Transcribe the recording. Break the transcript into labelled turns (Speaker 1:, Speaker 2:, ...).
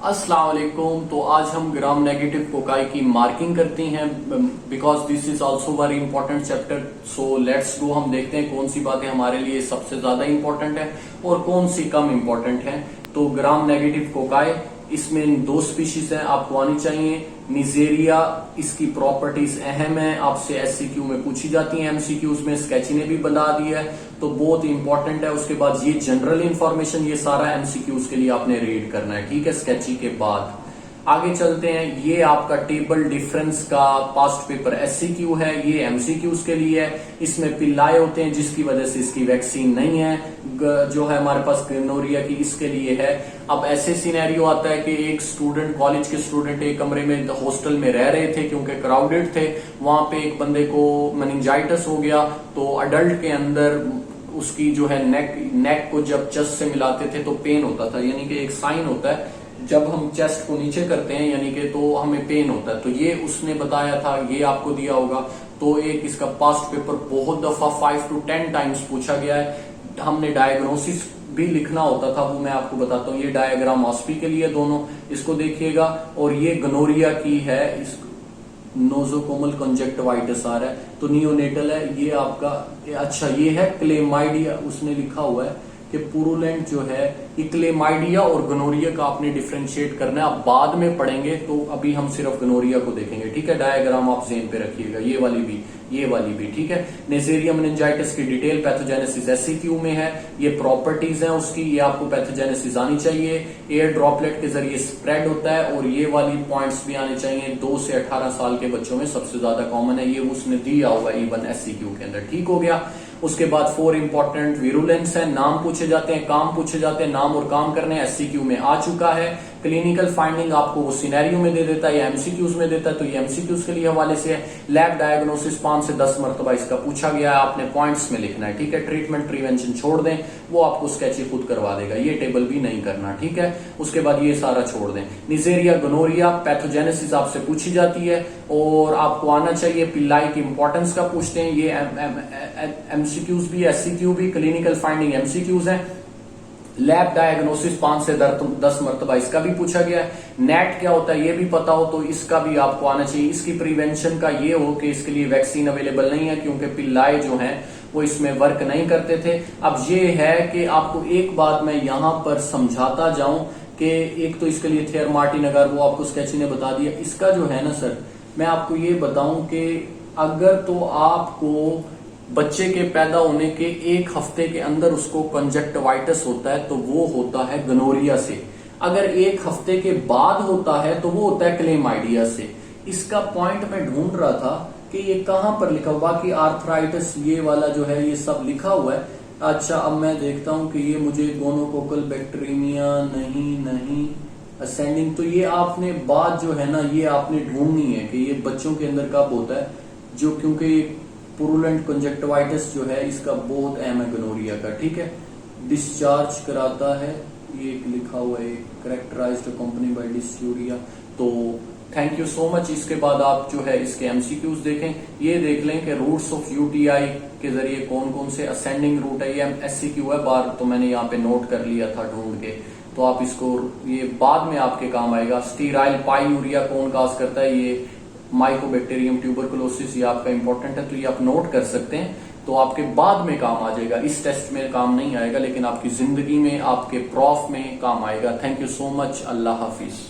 Speaker 1: अस्सलाम वालेकुम। तो आज हम ग्राम नेगेटिव कोकाई की मार्किंग करती हैं because this is also very important chapter. So let's go, हम देखते हैं कौन सी बातें हमारे लिए सबसे ज्यादा इंपॉर्टेंट है और कौन सी कम इंपॉर्टेंट है। तो ग्राम नेगेटिव कोकाई, इसमें दो स्पीशीज हैं, आपको आनी चाहिए। निजेरिया, इसकी प्रॉपर्टीज अहम है, आपसे एससीक्यू में पूछी जाती हैं, एमसीक्यूज में स्केची ने भी बता दिया है, तो बहुत इंपॉर्टेंट है। उसके बाद ये जनरल इंफॉर्मेशन, ये सारा एमसीक्यूज के लिए आपने रीड करना है, ठीक है, स्केची के बाद। आगे चलते हैं, ये आपका टेबल डिफरेंस का पास्ट पेपर एससीक्यू है, ये एमसीक्यूज के लिए है। इसमें पिल्लाए होते हैं जिसकी वजह से इसकी वैक्सीन नहीं है, जो है हमारे पास गोनोरिया की, इसके लिए है। अब ऐसे सिनेरियो आता है कि एक स्टूडेंट, कॉलेज के स्टूडेंट एक कमरे में हॉस्टल में रह रहे थे क्योंकि क्राउडेड थे, वहां पे एक बंदे को मेनिंजाइटिस हो गया, तो अडल्ट के अंदर उसकी जो है नेक को जब चेस्ट से मिलाते थे तो पेन होता था, यानी कि एक साइन होता है जब हम चेस्ट को नीचे करते हैं यानी कि तो हमें पेन होता है, तो ये उसने बताया था, ये आपको दिया होगा। तो एक इसका पास्ट पेपर बहुत दफा 5 to 10 टाइम्स पूछा गया है। हमने डायग्नोसिस भी लिखना होता था, वो मैं आपको बताता हूँ। ये डायग्राम ऑस्पी के लिए दोनों, इसको देखिएगा। और ये गोनोरिया की है, इस नोजोकोमल कंजक्टिवाइटिस आ रहा है, तो नियोनेटल है ये आपका। अच्छा, ये है क्लेमाइडिया, उसने लिखा हुआ है कि पुरुलेंट जो है, ये क्लेमाइडिया और गोनोरिया का आपने डिफ्रेंशिएट करना है, आप बाद में पढ़ेंगे, तो अभी हम सिर्फ गोनोरिया को देखेंगे, ठीक है। डायग्राम आप ज़हन पे रखिएगा, ये वाली भी, ठीक है। नेजेरिया मेनिंजाइटिस की डिटेल पैथोजेनेसिस एससीक्यू में है, ये प्रॉपर्टीज हैं उसकी, ये आपको पैथोजेनेसिस आनी चाहिए। एयर ड्रॉपलेट के जरिए स्प्रेड होता है, और ये वाली पॉइंट्स भी आने चाहिए। 2 से 18 साल के बच्चों में सबसे ज्यादा कॉमन है, ये उसने दिया हुआ इवन एससीक्यू के अंदर, ठीक हो गया। उसके बाद 4 इंपॉर्टेंट विरुलेंस है, नाम पूछे जाते हैं, काम पूछे जाते हैं, नाम और काम करने एससीक्यू में आ चुका है। क्लिनिकल फाइंडिंग आपको वो सिनेरियो में दे देता है या एमसीक्यूज में देता है, तो ये एमसीक्यूज के लिए हवाले से है। लैब डायग्नोसिस 5 से 10 मरतबा इसका पूछा गया है, आपने पॉइंट्स में लिखना है, ठीक है। ट्रीटमेंट प्रिवेंशन छोड़ दें, वो आपको स्केची खुद करवा देगा, ये टेबल भी नहीं करना, ठीक है। उसके बाद ये सारा छोड़ दें। निजेरिया गोनोरिया पैथोजेनेसिस आपसे पूछी जाती है और आपको आना चाहिए। पिल्लाई की इंपॉर्टेंस का पूछते हैं, ये एमसीक्यूज भी, एससीक्यू भी, क्लिनिकल फाइंडिंग एमसीक्यूज है। लैब डायग्नोसिस 5 से 10 मरतबा इसका भी पूछा गया है। नेट क्या होता है ये भी पता हो तो इसका भी आपको आना चाहिए। इसकी प्रिवेंशन का ये हो कि इसके लिए वैक्सीन अवेलेबल नहीं है क्योंकि पिल्लाए जो हैं वो इसमें वर्क नहीं करते थे। अब ये है कि आपको एक बात मैं यहां पर समझाता जाऊं कि एक तो इसके लिए थेयर मार्टिन, अगर वो आपको स्केची ने बता दिया, इसका जो है ना सर, मैं आपको ये बताऊं कि अगर तो आपको बच्चे के पैदा होने के 1 हफ्ते के अंदर उसको कंजक्टिवाइटिस होता है तो वो होता है गोनोरिया से। अगर 1 हफ्ते के बाद होता है तो वो होता है क्लेमाइडिया से। इसका पॉइंट मैं ढूंढ रहा था कि ये कहां पर लिखा हुआ, बाकी आर्थराइटिस ये वाला जो है ये सब लिखा हुआ है। अच्छा, अब मैं देखता हूं कि ये मुझे गोनोकोकल बैक्टीरिया नहीं असेंडिंग, तो ये आपने बात जो है ना ये आपने ढूंढनी है कि ये बच्चों के अंदर कब होता है, जो क्योंकि पुरुलेंट कंजक्टिवाइटिस जो है इसका बहुत अहम है गोनोरिया का, ठीक है। डिस्चार्ज कराता है, ये लिखा हुआ है, करेक्टराइज्ड अकम्पनी बाय डिस्यूरिया। तो थैंक यू सो मच। इसके बाद आप जो है इसके एमसीक्यूज देखें, ये देख लें कि रूट्स ऑफ यूटीआई के जरिए कौन कौन से असेंडिंग रूट है, ये एससीक्यू है, बार तो मैंने यहाँ पे नोट कर लिया था ढूंढ के, तो आप इसको, ये बाद में आपके काम आएगा। स्टीराइल पाईयूरिया कौन काज करता है, ये माइकोबैक्टीरियम ट्यूबरकुलोसिस, ये आपका इंपॉर्टेंट है, तो ये आप नोट कर सकते हैं, तो आपके बाद में काम आ जाएगा। इस टेस्ट में काम नहीं आएगा लेकिन आपकी जिंदगी में, आपके प्रॉफ में काम आएगा। Thank you so much, Allah Hafiz.